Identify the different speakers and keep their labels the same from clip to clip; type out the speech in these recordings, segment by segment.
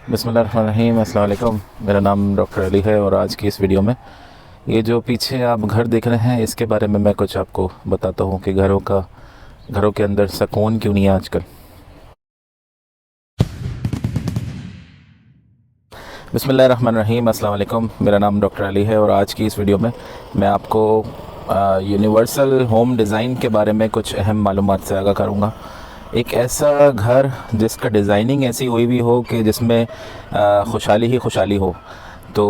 Speaker 1: बिस्मिल्लाहिर्रहमानिर्रहीम। अस्सलाम वालेकुम। मेरा नाम डॉक्टर अली है और आज की इस वीडियो में ये जो पीछे आप घर देख रहे हैं इसके बारे में मैं कुछ आपको बताता हूँ कि घरों के अंदर सुकून क्यों नहीं है आजकल। बिस्मिल्लाहिर्रहमानिर्रहीम। अस्सलाम वालेकुम। मेरा नाम डॉक्टर अली है और आज की इस वीडियो में मैं आपको यूनिवर्सल होम डिज़ाइन के बारे में कुछ अहम मालूमात से आगाह करूँगा। एक ऐसा घर जिसका डिज़ाइनिंग ऐसी हुई भी हो कि जिसमें खुशहाली ही खुशहाली हो। तो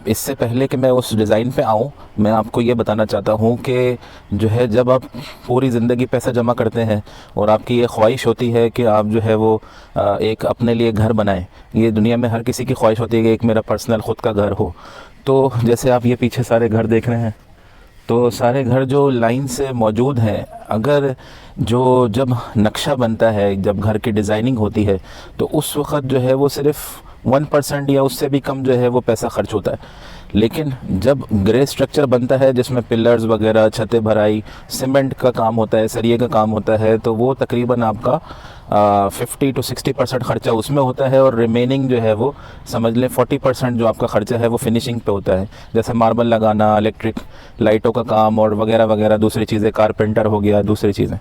Speaker 1: इससे पहले कि मैं उस डिज़ाइन पे आऊँ, मैं आपको ये बताना चाहता हूँ कि जो है जब आप पूरी ज़िंदगी पैसा जमा करते हैं और आपकी ये ख्वाहिश होती है कि आप जो है वो एक अपने लिए घर बनाएं। ये दुनिया में हर किसी की ख्वाहिश होती है कि एक मेरा पर्सनल ख़ुद का घर हो। तो जैसे आप ये पीछे सारे घर देख रहे हैं, तो सारे घर जो लाइन से मौजूद हैं, अगर जो जब नक्शा बनता है, जब घर की डिज़ाइनिंग होती है, तो उस वक़्त जो है वो सिर्फ़ 1% या उससे भी कम जो है वो पैसा खर्च होता है। लेकिन जब ग्रे स्ट्रक्चर बनता है जिसमें पिलर्स वगैरह, छतें भराई, सीमेंट का काम होता है, सरिये का काम होता है, तो वो तकरीबन आपका 50 to 60% ख़र्चा उसमें होता है और रिमेनिंग जो है वो समझ लें 40% जो आपका ख़र्चा है वो फिनिशिंग पे होता है। जैसे मार्बल लगाना, इलेक्ट्रिक लाइटों का काम और वगैरह वगैरह दूसरी चीज़ें, कारपेंटर हो गया, दूसरी चीज़ें।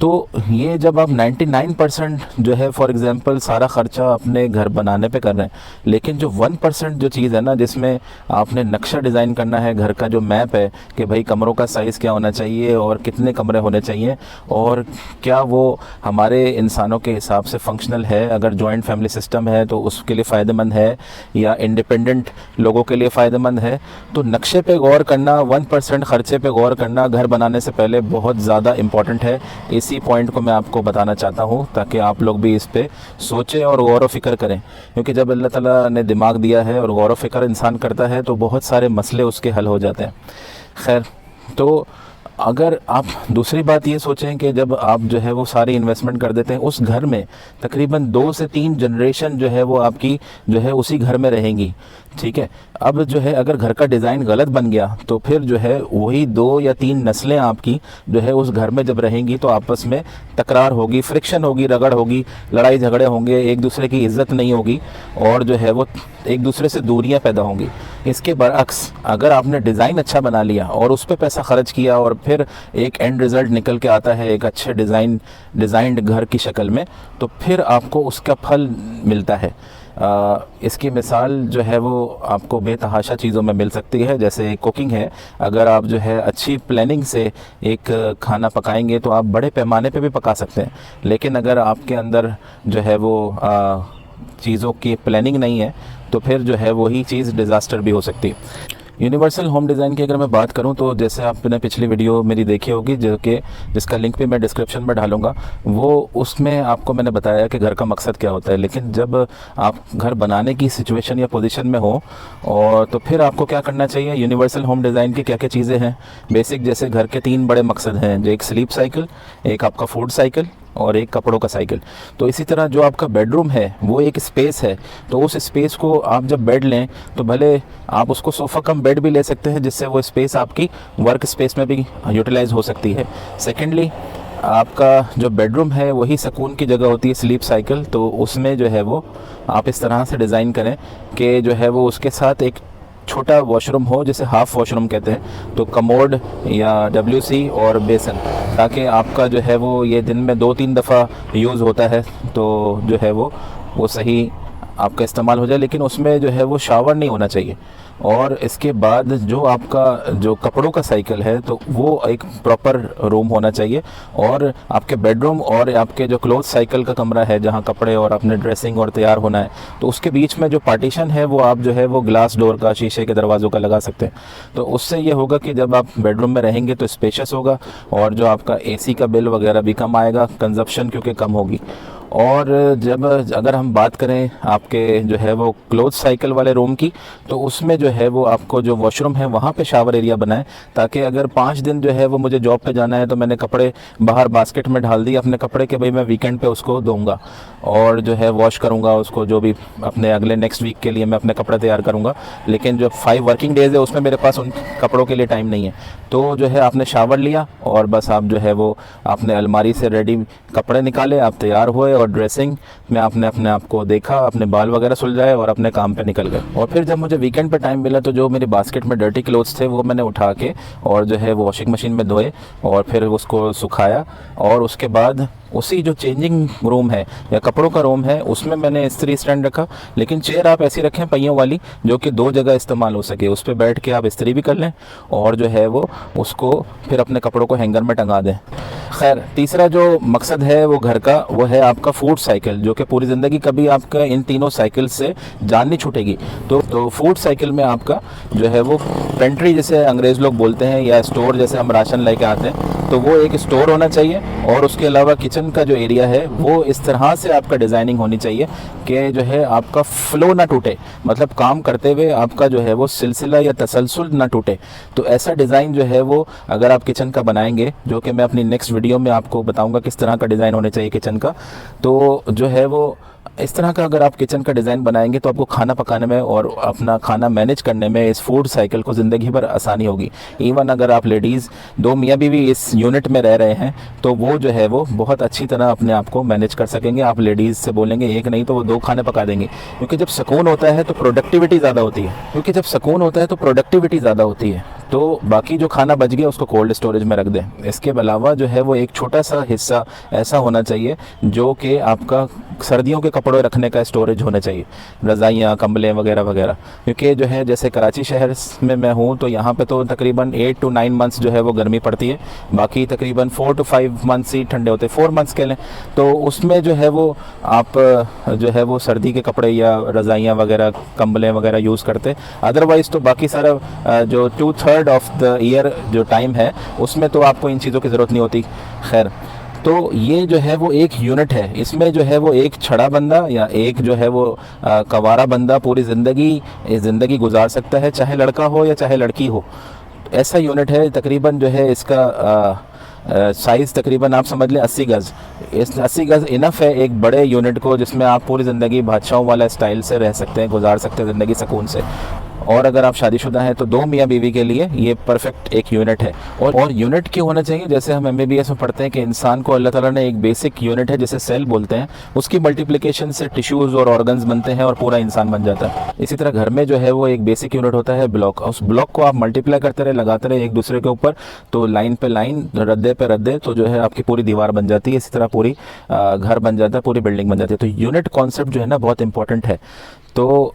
Speaker 1: तो ये जब आप 99% जो है फॉर एग्ज़ाम्पल सारा ख़र्चा अपने घर बनाने पे कर रहे हैं, लेकिन जो 1% जो चीज़ है ना, जिसमें आपने नक्शा डिज़ाइन करना है, घर का जो मैप है कि भाई कमरों का साइज़ क्या होना चाहिए और कितने कमरे होने चाहिए और क्या वो हमारे इंसानों के हिसाब से फंक्शनल है, अगर जॉइंट फैमिली सिस्टम है तो उसके लिए फ़ायदेमंद है या इंडिपेंडेंट लोगों के लिए फ़ायदेमंद है। तो नक्शे पे गौर करना, 1% ख़र्चे पे गौर करना घर बनाने से पहले बहुत ज़्यादा इम्पॉर्टेंट है। इसी पॉइंट को मैं आपको बताना चाहता हूँ ताकि आप लोग भी इस पे सोचें और गौर व फिक्र करें, क्योंकि जब अल्लाह ताला ने दिमाग दिया है और गौर व फिक्र इंसान करता है तो बहुत सारे मसले उसके हल हो जाते हैं। खैर, तो अगर आप दूसरी बात ये सोचें कि जब आप जो है वो सारी इन्वेस्टमेंट कर देते हैं उस घर में, तकरीबन 2 से 3 जनरेशन जो है वो आपकी जो है उसी घर में रहेंगी। ठीक है, अब जो है अगर घर का डिज़ाइन गलत बन गया तो फिर जो है वही 2 या 3 नस्लें आपकी जो है उस घर में जब रहेंगी तो आपस में तकरार होगी, फ्रिक्शन होगी, रगड़ होगी, लड़ाई झगड़े होंगे, एक दूसरे की इज़्ज़त नहीं होगी और जो है वो एक दूसरे से दूरियां पैदा होंगी। इसके बरअक्स अगर आपने डिज़ाइन अच्छा बना लिया और उस पर पैसा खर्च किया और फिर एक एंड रिज़ल्ट निकल के आता है एक अच्छे डिज़ाइंड घर की शक्ल में, तो फिर आपको उसका फल मिलता है। इसकी मिसाल जो है वो आपको बेतहाशा चीज़ों में मिल सकती है, जैसे कुकिंग है। अगर आप जो है अच्छी प्लानिंग से एक खाना पकाएंगे तो आप बड़े पैमाने पे भी पका सकते हैं, लेकिन अगर आपके अंदर जो है वो चीज़ों की प्लानिंग नहीं है तो फिर जो है वही चीज़ डिज़ास्टर भी हो सकती है। यूनिवर्सल होम डिज़ाइन की अगर मैं बात करूं तो जैसे आपने पिछली वीडियो मेरी देखी होगी जिसका लिंक भी मैं डिस्क्रिप्शन में डालूंगा, वो उसमें आपको मैंने बताया कि घर का मकसद क्या होता है। लेकिन जब आप घर बनाने की सिचुएशन या पोजीशन में हो और तो फिर आपको क्या करना चाहिए, यूनिवर्सल होम डिज़ाइन की क्या क्या चीज़ें हैं बेसिक। जैसे घर के 3 बड़े मकसद हैं, जो एक स्लीप साइकिल, एक आपका फूड साइकिल और एक कपड़ों का साइकिल। तो इसी तरह जो आपका बेडरूम है वो एक स्पेस है, तो उस स्पेस को आप जब बेड लें तो भले आप उसको सोफ़ा कम बेड भी ले सकते हैं, जिससे वो स्पेस आपकी वर्क स्पेस में भी यूटिलाइज हो सकती है। सेकेंडली, आपका जो बेडरूम है वही सुकून की जगह होती है, स्लीप साइकिल। तो उसमें जो है वो आप इस तरह से डिज़ाइन करें कि जो है वो उसके साथ एक छोटा वॉशरूम हो, जिसे हाफ़ वॉशरूम कहते हैं, तो कमोड या WC और बेसन, ताकि आपका जो है वो ये दिन में 2-3 दफ़ा यूज़ होता है तो जो है वो सही आपका इस्तेमाल हो जाए, लेकिन उसमें जो है वो शावर नहीं होना चाहिए। और इसके बाद जो आपका जो कपड़ों का साइकिल है तो वो एक प्रॉपर रूम होना चाहिए, और आपके बेडरूम और आपके जो क्लोथ साइकिल का कमरा है जहाँ कपड़े और अपने ड्रेसिंग और तैयार होना है, तो उसके बीच में जो पार्टीशन है वो आप जो है वो ग्लास डोर का, शीशे के दरवाज़ों का लगा सकते हैं। तो उससे ये होगा कि जब आप बेडरूम में रहेंगे तो स्पेशियस होगा और जो आपका AC का बिल वगैरह भी कम आएगा, कंजप्शन क्योंकि कम होगी। और जब अगर हम बात करें आपके जो है वो क्लोथ साइकिल वाले रूम की, तो उसमें जो है वो आपको जो वॉशरूम है वहाँ पे शावर एरिया बनाएं, ताकि अगर 5 दिन जो है वो मुझे जॉब पे जाना है तो मैंने कपड़े बाहर बास्केट में डाल दिए अपने कपड़े के, भाई मैं वीकेंड पे उसको दूंगा और जो है वॉश करूँगा उसको, जो भी अपने अगले नेक्स्ट वीक के लिए मैं अपने कपड़े तैयार करूँगा। लेकिन जो 5 वर्किंग डेज़ है उसमें मेरे पास उन कपड़ों के लिए टाइम नहीं है। तो जो है आपने शावर लिया और बस आप जो है वो आपने अलमारी से रेडी कपड़े निकाले, आप तैयार हुए और ड्रेसिंग में आपने अपने आप को देखा, अपने बाल वगैरह सुलझाए और अपने काम पे निकल गए। और फिर जब मुझे वीकेंड पे टाइम मिला तो जो मेरी बास्केट में डर्टी क्लोथ्स थे वो मैंने उठा के और जो है वो वॉशिंग मशीन में धोए और फिर उसको सुखाया, और उसके बाद उसी जो चेंजिंग रूम है या कपड़ों का रूम है उसमें मैंने इस्त्री स्टैंड रखा। लेकिन चेयर आप ऐसी रखें पहियों वाली जो कि 2 जगह इस्तेमाल हो सके, उस पर बैठ के आप इस्त्री भी कर लें और जो है वो उसको फिर अपने कपड़ों को हैंगर में टंगा दें। खैर, तीसरा जो मकसद है वो घर का, वो है आपका फूड साइकिल, जो कि पूरी ज़िंदगी कभी आपका इन तीनों साइकिल से जान नहीं छूटेगी। तो फूड साइकिल में आपका जो है वो पेंट्री जैसे अंग्रेज़ लोग बोलते हैं, या स्टोर जैसे हम राशन लेके आते हैं, तो वो एक स्टोर होना चाहिए। और उसके अलावा किचन का जो एरिया है वो इस तरह से आपका डिज़ाइनिंग होनी चाहिए कि जो है आपका फ़्लो ना टूटे, मतलब काम करते हुए आपका जो है वो सिलसिला या तसलसल ना टूटे। तो ऐसा डिज़ाइन जो है वो अगर आप किचन का बनाएंगे, जो कि मैं अपनी नेक्स्ट वीडियो में आपको बताऊंगा किस तरह का डिज़ाइन होना चाहिए किचन का, तो जो है वो इस तरह का अगर आप किचन का डिज़ाइन बनाएंगे तो आपको खाना पकाने में और अपना खाना मैनेज करने में इस फूड साइकिल को ज़िंदगी भर आसानी होगी। इवन अगर आप लेडीज़ 2 मियाँ बीवी इस यूनिट में रह रहे हैं तो वो जो है वो बहुत अच्छी तरह अपने आप को मैनेज कर सकेंगे। आप लेडीज़ से बोलेंगे एक नहीं तो वो 2 खाने पका देंगे, क्योंकि जब सुकून होता है तो प्रोडक्टिविटी ज़्यादा होती है। तो बाकी जो खाना बच गया उसको कोल्ड स्टोरेज में रख दें। इसके अलावा जो है वो एक छोटा सा हिस्सा ऐसा होना चाहिए जो कि आपका सर्दियों के कपड़े रखने का स्टोरेज होना चाहिए, रज़ाइयाँ, कंबलें वगैरह वगैरह। क्योंकि जो है जैसे कराची शहर में मैं हूँ तो यहाँ पे तो तकरीबन 8 to 9 मंथ्स जो है वो गर्मी पड़ती है, बाकी तकरीबन 4 to 5 मंथ्स ही ठंडे होते हैं, 4 मंथ्स के लें तो उसमें जो है वो आप जो है वो सर्दी के कपड़े या रज़ाइयाँ वगैरह, कंबलें वगैरह यूज़ करते। अदरवाइज़ तो बाकी सारा जो 2/3 ऑफ द ईयर जो टाइम है उसमें तो आपको इन चीज़ों की ज़रूरत नहीं होती। खैर, तो ये जो है वो एक यूनिट है, इसमें जो है वो एक छड़ा बंदा या एक जो है वो कवारा बंदा पूरी ज़िंदगी गुजार सकता है, चाहे लड़का हो या चाहे लड़की हो। ऐसा यूनिट है, तकरीबन जो है इसका साइज़ तकरीबन आप समझ लें 80 गज़। इस 80 गज़ इनफ है एक बड़े यूनिट को, जिसमें आप पूरी ज़िंदगी बादशाहों वाला स्टाइल से रह सकते हैं, गुजार सकते हैं ज़िंदगी सुकून से। और अगर आप शादीशुदा हैं तो 2 मियाँ बीवी के लिए ये परफेक्ट एक यूनिट है। और यूनिट क्यों होना चाहिए? जैसे हम MBBS में पढ़ते हैं कि इंसान को अल्लाह ताला ने एक बेसिक यूनिट है जिसे सेल बोलते हैं, उसकी मल्टीप्लिकेशन से टिश्यूज़ और ऑर्गन्स बनते हैं और पूरा इंसान बन जाता है। इसी तरह घर में जो है वो एक बेसिक यूनिट होता है ब्लॉक। उस ब्लॉक को आप मल्टीप्लाई करते रहे, लगाते रहे एक दूसरे के ऊपर, तो लाइन पे लाइन, रद्दे पे रद्दे, तो जो है आपकी पूरी दीवार बन जाती है। इसी तरह पूरी घर बन जाता है, पूरी बिल्डिंग बन जाती है। तो यूनिट कॉन्सेप्ट जो है ना बहुत इंपॉर्टेंट है। तो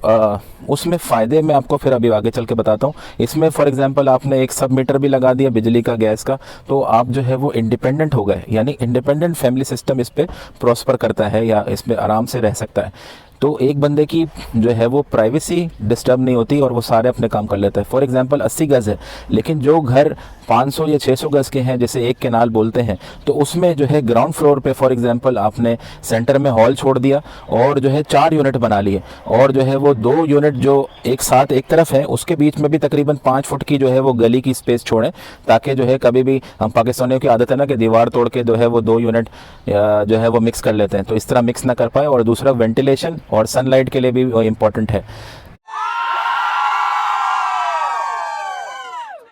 Speaker 1: उसमें फ़ायदे मैं आपको फिर अभी आगे चल के बताता हूँ। इसमें फॉर एग्जांपल आपने एक सब मीटर भी लगा दिया बिजली का, गैस का, तो आप जो है वो इंडिपेंडेंट हो गए, यानी इंडिपेंडेंट फैमिली सिस्टम इस पे प्रॉस्पर करता है या इस पे आराम से रह सकता है। तो एक बंदे की जो है वो प्राइवेसी डिस्टर्ब नहीं होती और वो सारे अपने काम कर लेता है। फॉर एग्जांपल 80 गज़ है, लेकिन जो घर 500 या 600 गज़ के हैं, जैसे एक केनाल बोलते हैं, तो उसमें जो है ग्राउंड फ्लोर पे फॉर एग्जांपल आपने सेंटर में हॉल छोड़ दिया और जो है 4 यूनिट बना लिए, और जो है वो 2 यूनिट जो एक साथ एक तरफ है उसके बीच में भी तकरीबन 5 फुट की जो है वो गली की स्पेस छोड़ें, ताकि जो है कभी भी, हम पाकिस्तानियों की आदत है ना कि दीवार तोड़ के जो है वो 2 यूनिट जो है वो मिक्स कर लेते हैं, तो इस तरह मिक्स ना कर पाए। और दूसरा वेंटिलेशन और सनलाइट के लिए भी इम्पोर्टेंट है।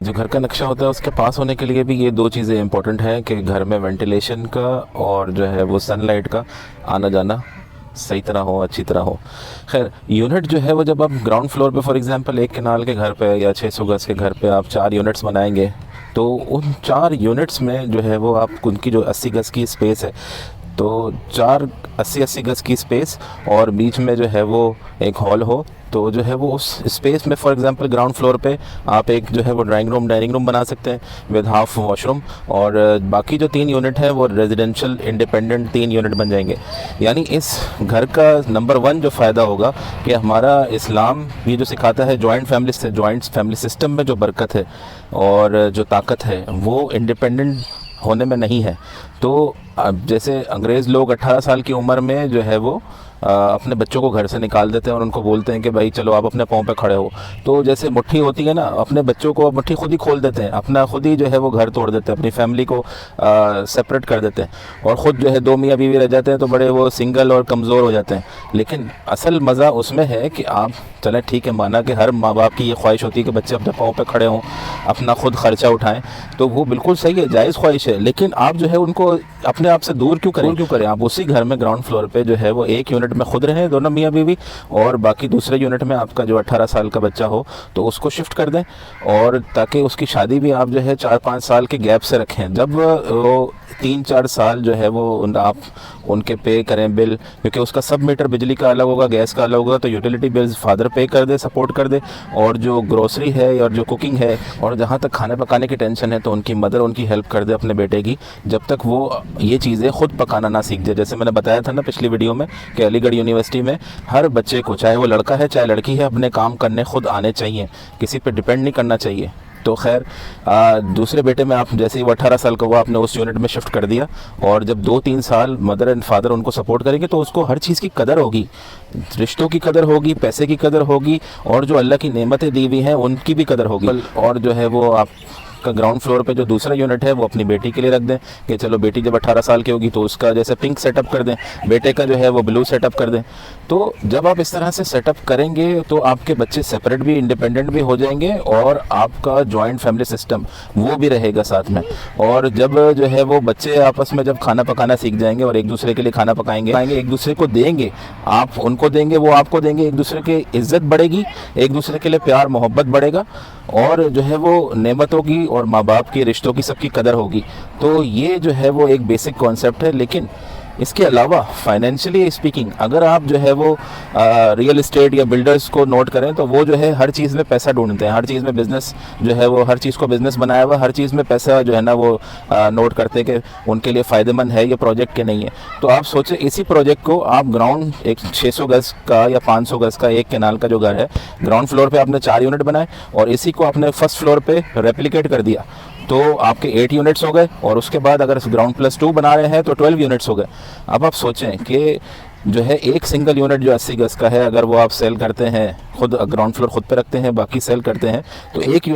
Speaker 1: जो घर का नक्शा होता है उसके पास होने के लिए भी ये 2 चीज़ें इंपॉर्टेंट हैं कि घर में वेंटिलेशन का और जो है वो सनलाइट का आना जाना सही तरह हो, अच्छी तरह हो। खैर, यूनिट जो है वो जब आप ग्राउंड फ्लोर पे फॉर एग्जांपल एक केनाल के घर पे या 600 गज़ के घर पे आप 4 यूनिट्स बनाएंगे, तो उन 4 यूनिट्स में जो है वो आप उनकी जो 80 गज़ की स्पेस है, तो 4 80 गज़ की स्पेस और बीच में जो है वो एक हॉल हो, तो जो है वो उस स्पेस में फॉर एग्जांपल ग्राउंड फ्लोर पे आप एक जो है वो डाइनिंग रूम बना सकते हैं विद हाफ वॉशरूम, और बाकी जो 3 यूनिट है वो रेजिडेंशियल इंडिपेंडेंट 3 यूनिट बन जाएंगे। यानी इस घर का नंबर 1 जो फ़ायदा होगा कि हमारा इस्लाम ये जो सिखाता है जॉइंट फैमिली सिस्टम में जो बरकत है और जो ताकत है वो इंडिपेंडेंट होने में नहीं है। तो अब जैसे अंग्रेज़ लोग 18 साल की उम्र में जो है वो अपने बच्चों को घर से निकाल देते हैं और उनको बोलते हैं कि भाई चलो आप अपने पाँव पे खड़े हो। तो जैसे मुट्ठी होती है ना, अपने बच्चों को मुट्ठी खुद ही खोल देते हैं, अपना खुद ही जो है वो घर तोड़ देते हैं, अपनी फैमिली को सेपरेट कर देते हैं और ख़ुद जो है दो मियाँ बीवी रह जाते हैं, तो बड़े वो सिंगल और कमज़ोर हो जाते हैं। लेकिन असल मज़ा उसमें है कि आप चलें, ठीक है, माना कि हर माँ बाप की ये ख्वाहिश होती है कि बच्चे अपने पाँव पे खड़े हों, अपना खुद खर्चा उठाएं, तो वो बिल्कुल सही है, जायज़ ख्वाहिश है। लेकिन आप जो है उनको अपने आप से दूर क्यों करें? आप उसी घर में ग्राउंड फ्लोर पे जो है वो एक यूनिट में खुद रहें, दोनों मियाँ बीवी, और बाकी दूसरे यूनिट में आपका जो 18 साल का बच्चा हो तो उसको शिफ्ट कर दें, और ताकि उसकी शादी भी आप जो है 4-5 साल के गैप से रखें। जब वो 3-4 साल जो है वो आप उनके पे करें बिल, क्योंकि उसका सब मीटर बिजली का अलग होगा, गैस का अलग होगा, तो यूटिलिटी बिल्स फादर पे कर दे, सपोर्ट कर दे, और जो ग्रोसरी है और जो कुकिंग है और जहाँ तक खाने पकाने की टेंशन है तो उनकी मदर उनकी हेल्प कर दे अपने बेटे की, जब तक वो ये चीज़ें खुद पकाना ना सीख जाए। जैसे मैंने बताया था ना पिछली वीडियो में कि अलीगढ़ यूनिवर्सिटी में हर बच्चे को, चाहे वो लड़का है चाहे लड़की है, अपने काम करने खुद आने चाहिए, किसी पे डिपेंड नहीं करना चाहिए। तो खैर दूसरे बेटे में आप जैसे ही वो 18 साल का हुआ, आपने उस यूनिट में शिफ्ट कर दिया, और जब 2-3 साल मदर एंड फादर उनको सपोर्ट करेंगे तो उसको हर चीज़ की कदर होगी, रिश्तों की कदर होगी, पैसे की कदर होगी, और जो अल्लाह की नेमतें दी हुई हैं उनकी भी कदर होगी। और जो है वो आप का ग्राउंड फ्लोर पे जो दूसरा यूनिट है वो अपनी बेटी के लिए रख दें कि चलो बेटी जब 18 साल की होगी तो उसका जैसे पिंक सेटअप कर दें, बेटे का जो है वो ब्लू सेटअप कर दें। तो जब आप इस तरह से सेटअप करेंगे तो आपके बच्चे सेपरेट भी, इंडिपेंडेंट भी हो जाएंगे, और आपका जॉइंट फैमिली सिस्टम वो भी रहेगा साथ में। और जब जो है वो बच्चे आपस में जब खाना पकाना सीख जाएंगे और एक दूसरे के लिए खाना पकाएंगे, एक दूसरे को देंगे, आप उनको देंगे, वो आपको देंगे, एक दूसरे की इज्जत बढ़ेगी, एक दूसरे के लिए प्यार मोहब्बत बढ़ेगा, और जो है वो नेमतों की और माँ बाप की, रिश्तों की, सबकी कदर होगी। तो ये जो है वो एक बेसिक कॉन्सेप्ट है। लेकिन इसके अलावा फाइनेंशियली स्पीकिंग, अगर आप जो है वो रियल इस्टेट या बिल्डर्स को नोट करें तो वो जो है हर चीज़ में पैसा ढूंढते हैं, हर चीज़ में बिज़नेस जो है वो, हर चीज़ को बिज़नेस बनाया हुआ, हर चीज़ में पैसा जो है ना वो नोट करते हैं कि उनके लिए फ़ायदेमंद है ये प्रोजेक्ट के नहीं है। तो आप सोचें इसी प्रोजेक्ट को आप ग्राउंड, एक 600 गज़ का या 500 गज़ का एक केनाल का जो घर है, ग्राउंड फ्लोर पर आपने 4 यूनिट बनाए और इसी को आपने फर्स्ट फ्लोर पर रेप्लिकेट कर दिया, तो आपके 8 यूनिट्स हो गए, और उसके बाद अगर ग्राउंड +2 बना रहे हैं तो 12 यूनिट्स हो गए। अब आप सोचें कि जो है एक सिंगल यूनिट जो 80 गज़ का है, अगर वो आप सेल करते हैं, खुद ग्राउंड फ्लोर खुद पे रखते हैं, बाकी सेल करते हैं, तो एक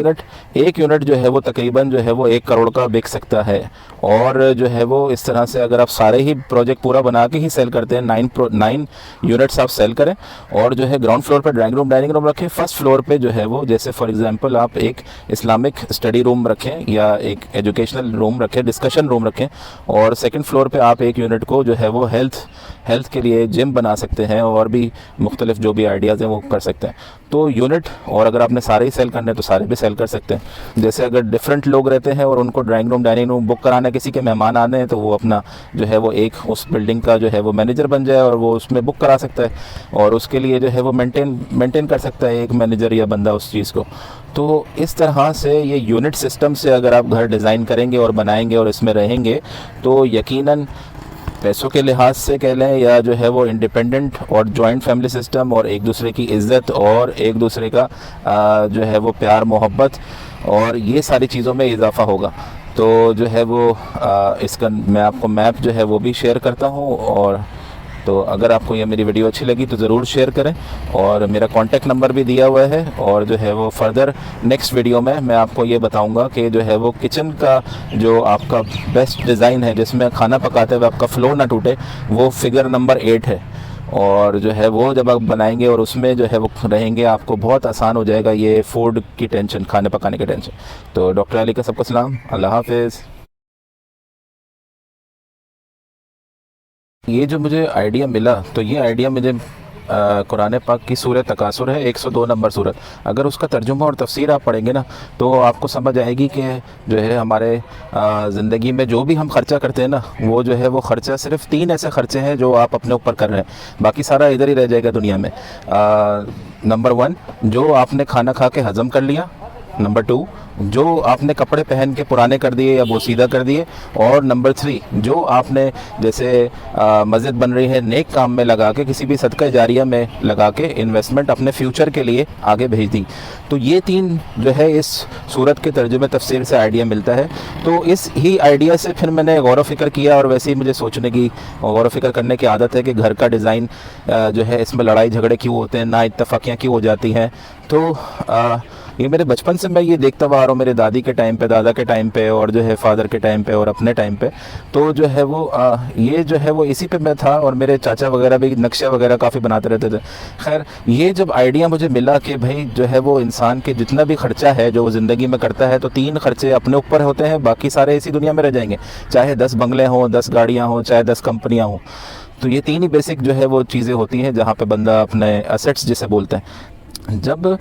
Speaker 1: यूनिट जो है वो तकरीबन जो है वो 1 करोड़ का बिक सकता है। और जो है वो इस तरह से अगर आप सारे ही प्रोजेक्ट पूरा बना के ही सेल करते हैं, 9 यूनिट्स आप सेल करें, और जो है ग्राउंड फ्लोर पर ड्राइंग रूम डाइनिंग रूम रखें, फर्स्ट फ्लोर पे जो है वो जैसे फॉर एग्जांपल आप एक इस्लामिक स्टडी रूम रखें या एक एजुकेशनल रूम रखें, डिस्कशन रूम रखें, और सेकंड फ्लोर पे आप एक यूनिट को जो है वो हेल्थ के लिए जिम बना सकते हैं, और भी मुख्तलिफ जो भी आइडियाज़ हैं वो कर सकते हैं। तो यूनिट, और अगर आपने सारे ही सेल करने हैं तो सारे भी सेल कर सकते हैं। जैसे अगर डिफरेंट लोग रहते हैं और उनको drawing room dining room book कराना, किसी के मेहमान आने हैं, तो वो अपना जो है वो एक उस बिल्डिंग का जो है वो मैनेजर बन जाए और वो उसमें बुक करा सकता है, और उसके लिए जो है वो मेंटेन कर सकता है एक मैनेजर या बंदा उस चीज़ को। तो इस तरह से ये यूनिट सिस्टम से अगर आप घर डिज़ाइन करेंगे और बनाएंगे और इसमें रहेंगे तो यकीनन पैसों के लिहाज से कह लें या जो है वो इंडिपेंडेंट और जॉइंट फैमिली सिस्टम, और एक दूसरे की इज़्ज़त और एक दूसरे का जो है वो प्यार मोहब्बत, और ये सारी चीज़ों में इजाफ़ा होगा। तो जो है वो इसका मैं आपको मैप जो है वो भी शेयर करता हूँ। और तो अगर आपको ये मेरी वीडियो अच्छी लगी तो ज़रूर शेयर करें, और मेरा कॉन्टैक्ट नंबर भी दिया हुआ है। और जो है वो फर्दर नेक्स्ट वीडियो में मैं आपको ये बताऊंगा कि जो है वो किचन का जो आपका बेस्ट डिज़ाइन है जिसमें खाना पकाते हुए आपका फ्लो ना टूटे, वो फिगर नंबर 8 है। और जो है वो जब आप बनाएंगे और उसमें जो है वो रहेंगे, आपको बहुत आसान हो जाएगा ये फूड की टेंशन, खाने पकाने की टेंशन। तो डॉक्टर अली का सबको सलाम, अल्लाह हाफिज़। ये जो मुझे आइडिया मिला, तो ये आइडिया मुझे कुरान पाक की सूरत तकासुर है 102 नंबर सूरत, अगर उसका तर्जुमा और तफसीर आप पढ़ेंगे ना तो आपको समझ आएगी कि जो है हमारे ज़िंदगी में जो भी हम ख़र्चा करते हैं ना, वो जो है वो ख़र्चा सिर्फ 3 ऐसे ख़र्चे हैं जो आप अपने ऊपर कर रहे हैं, बाकी सारा इधर ही रह जाएगा दुनिया में। नंबर 1, जो आपने खाना खा के हज़म कर लिया, नंबर 2 जो आपने कपड़े पहन के पुराने कर दिए या वो सीधा कर दिए, और नंबर 3 जो आपने जैसे मस्जिद बन रही है नेक काम में लगा के, किसी भी सदका जारिया में लगा के इन्वेस्टमेंट अपने फ्यूचर के लिए आगे भेज दी। तो ये 3 जो है इस सूरत के तर्जुमे तफसीर से आइडिया मिलता है। तो इस ही आइडिया से फिर मैंने गौर फ़िक्र किया, और वैसे ही मुझे सोचने की और गौर फ़िक्र करने की आदत है कि घर का डिज़ाइन जो है इसमें लड़ाई झगड़े क्यों होते हैं, ना इत्तफाकियाँ क्यों हो जाती हैं। तो ये मेरे बचपन से मैं ये देखता हुआ आ रहा हूँ, मेरे दादी के टाइम पे, दादा के टाइम पे, और जो है फादर के टाइम पे और अपने टाइम पे। तो जो है वो ये जो है वो इसी पे मैं था, और मेरे चाचा वगैरह भी नक्शा वगैरह काफ़ी बनाते रहते थे। खैर ये जब आइडिया मुझे मिला कि भाई जो है वो इंसान के जितना भी खर्चा है जो वो ज़िंदगी में करता है, तो 3 खर्चे अपने ऊपर होते हैं, बाकी सारे इसी दुनिया में रह जाएंगे। चाहे 10 बंगले हों, 10 गाड़ियाँ हों, चाहे 10 कंपनियाँ हों, तो ये 3 ही बेसिक जो है वो चीज़ें होती हैं जहाँ पे बंदा अपने एसेट्स जिसे बोलते हैं। जब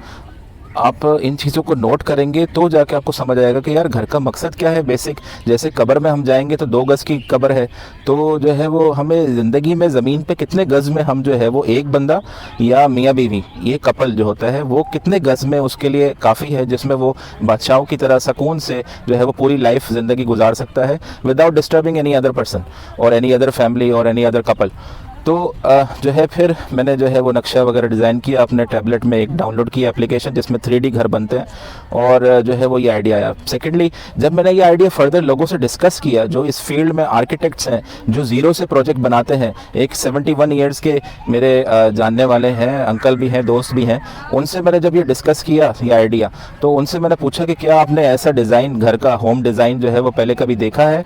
Speaker 1: आप इन चीज़ों को नोट करेंगे तो जाके आपको समझ आएगा कि यार घर का मकसद क्या है बेसिक। जैसे कब्र में हम जाएंगे तो 2 गज़ की कब्र है, तो जो है वो हमें ज़िंदगी में ज़मीन पे कितने गज़ में हम जो है वो एक बंदा या मियाँ बीवी, ये कपल जो होता है वो कितने गज़ में उसके लिए काफ़ी है, जिसमें वो बादशाहों की तरह सुकून से जो है वो पूरी लाइफ ज़िंदगी गुजार सकता है without disturbing any other person और एनी अदर फैमिली और एनी अदर कपल। तो जो है फिर मैंने जो है वो नक्शा वगैरह डिज़ाइन किया, अपने टैबलेट में एक डाउनलोड किया एप्लीकेशन जिसमें 3D घर बनते हैं, और जो है वो ये आइडिया आया। सेकेंडली जब मैंने ये आइडिया फर्दर लोगों से डिस्कस किया जो इस फील्ड में आर्किटेक्ट्स हैं, जो ज़ीरो से प्रोजेक्ट बनाते हैं, एक 71 ईयर्स के मेरे जानने वाले हैं, अंकल भी हैं, दोस्त भी हैं, उनसे मैंने जब ये डिस्कस किया ये आइडिया, तो उनसे मैंने पूछा कि क्या आपने ऐसा डिज़ाइन, घर का होम डिज़ाइन जो है वो पहले कभी देखा है?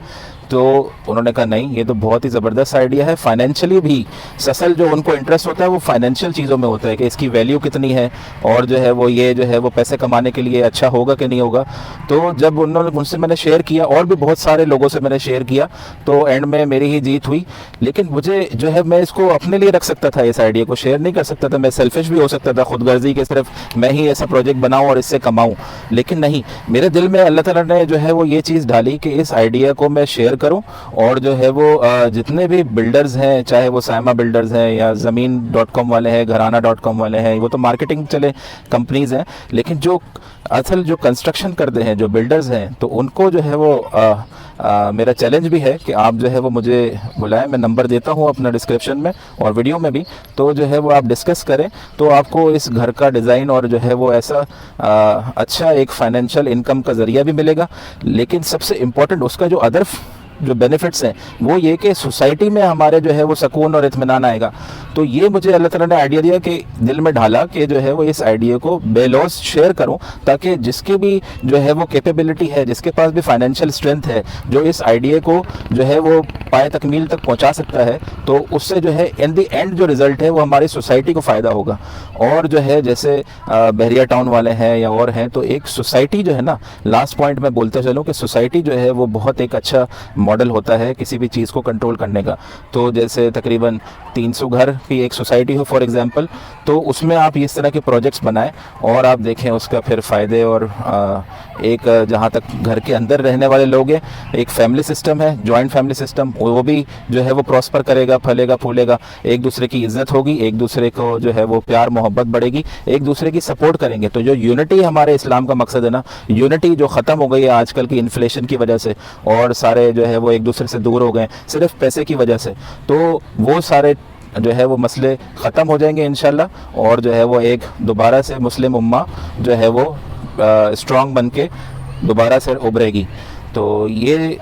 Speaker 1: तो उन्होंने कहा नहीं, ये तो बहुत ही ज़बरदस्त आइडिया है। फाइनेंशियली भी असल जो उनको इंटरेस्ट होता है वो फाइनेंशियल चीज़ों में होता है कि इसकी वैल्यू कितनी है, और जो है वो ये जो है वो पैसे कमाने के लिए अच्छा होगा कि नहीं होगा। तो जब उन्होंने मुझसे मैंने शेयर किया, और भी बहुत सारे लोगों से मैंने शेयर किया, तो एंड में मेरी ही जीत हुई। लेकिन मुझे जो है मैं इसको अपने लिए रख सकता था, इस आइडिया को शेयर नहीं कर सकता था, मैं सेल्फिश भी हो सकता था, खुदगर्जी के सिर्फ मैं ही ऐसा प्रोजेक्ट बनाऊँ और इससे कमाऊँ। लेकिन नहीं, मेरे दिल में अल्लाह ताला ने जो है वो ये चीज़ डाली कि इस आइडिया को मैं शेयर करूं, और जो है वो जितने भी बिल्डर्स हैं, चाहे वो साइमा बिल्डर्स हैं या ज़मीन.com वाले हैं, घराना.com वाले हैं, वो तो मार्केटिंग चले कंपनीज़ हैं, लेकिन जो असल जो कंस्ट्रक्शन करते हैं, जो बिल्डर्स हैं, तो उनको जो है वो मेरा चैलेंज भी है कि आप जो है वो मुझे बुलाएं। मैं नंबर देता हूँ अपना डिस्क्रिप्शन में और वीडियो में भी, तो जो है वो आप डिस्कस करें, तो आपको इस घर का डिज़ाइन और जो है वो ऐसा अच्छा एक फाइनेंशियल इनकम का ज़रिया भी मिलेगा। लेकिन सबसे इम्पोर्टेंट उसका जो अदर जो बेनिफिट्स हैं वो ये कि सोसाइटी में हमारे जो है वो सुकून और इत्मीनान आएगा। तो ये मुझे अल्लाह ताला ने आइडिया दिया कि दिल में ढाला कि जो है वो इस आइडिया को बेलौस शेयर करूं, ताकि जिसके भी जो है वो कैपेबिलिटी है, जिसके पास भी फाइनेंशियल स्ट्रेंथ है, जो इस आइडिया को जो है वो पाए तकमील तक पहुंचा सकता है, तो उससे जो है इन दी एंड जो रिज़ल्ट है वो हमारी सोसाइटी को फ़ायदा होगा। और जो है जैसे बहरिया टाउन वाले हैं या और हैं, तो एक सोसाइटी जो है ना, लास्ट पॉइंट मैं बोलते चलूँ कि सोसाइटी जो है वो बहुत एक अच्छा मॉडल होता है किसी भी चीज़ को कंट्रोल करने का। तो जैसे तकरीबन 300 घर की एक सोसाइटी हो फॉर एग्जांपल, तो उसमें आप इस तरह के प्रोजेक्ट्स बनाएं और आप देखें उसका फिर फ़ायदे। और एक जहाँ तक घर के अंदर रहने वाले लोग हैं, एक फैमिली सिस्टम है, जॉइंट फैमिली सिस्टम, वो भी जो है वो प्रॉस्पर करेगा, फलेगा फूलेगा, एक दूसरे की इज्जत होगी, एक दूसरे को जो है वो प्यार मोहब्बत बढ़ेगी, एक दूसरे की सपोर्ट करेंगे। तो जो यूनिटी हमारे इस्लाम का मकसद है ना, यूनिटी जो ख़त्म हो गई है आजकल की इन्फ्लेशन की वजह से, और सारे जो है वो एक दूसरे से दूर हो गए सिर्फ पैसे की वजह से, तो वो सारे जो है वो मसले ख़त्म हो जाएंगे इंशाल्लाह। और जो है वो एक दोबारा से मुस्लिम उम्मा जो है वो स्ट्रॉन्ग बन के दोबारा से उभरेगी। तो ये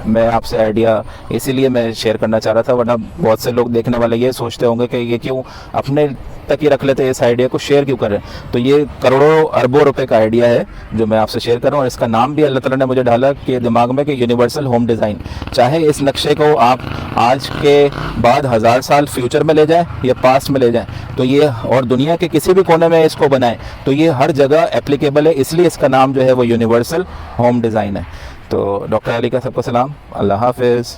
Speaker 1: मैं आपसे आइडिया इसीलिए मैं शेयर करना चाह रहा था, वरना बहुत से लोग देखने वाले ये सोचते होंगे कि ये क्यों अपने तक ही रख लेते हैं, इस आइडिया को शेयर क्यों करें। तो ये करोड़ों अरबों रुपए का आइडिया है जो मैं आपसे शेयर कर रहा हूँ, और इसका नाम भी अल्लाह ताला ने मुझे डाला कि दिमाग में कि यूनिवर्सल होम डिज़ाइन। चाहे इस नक्शे को आप आज के बाद 1000 साल फ्यूचर में ले जाएं या पास्ट में ले जाएं, तो ये और दुनिया के किसी भी कोने में इसको बनाएं, तो ये हर जगह एप्लीकेबल है, इसलिए इसका नाम जो है वो यूनिवर्सल होम डिज़ाइन है। तो डॉक्टर अली का सबको सलाम, अल्लाह हाफिज़।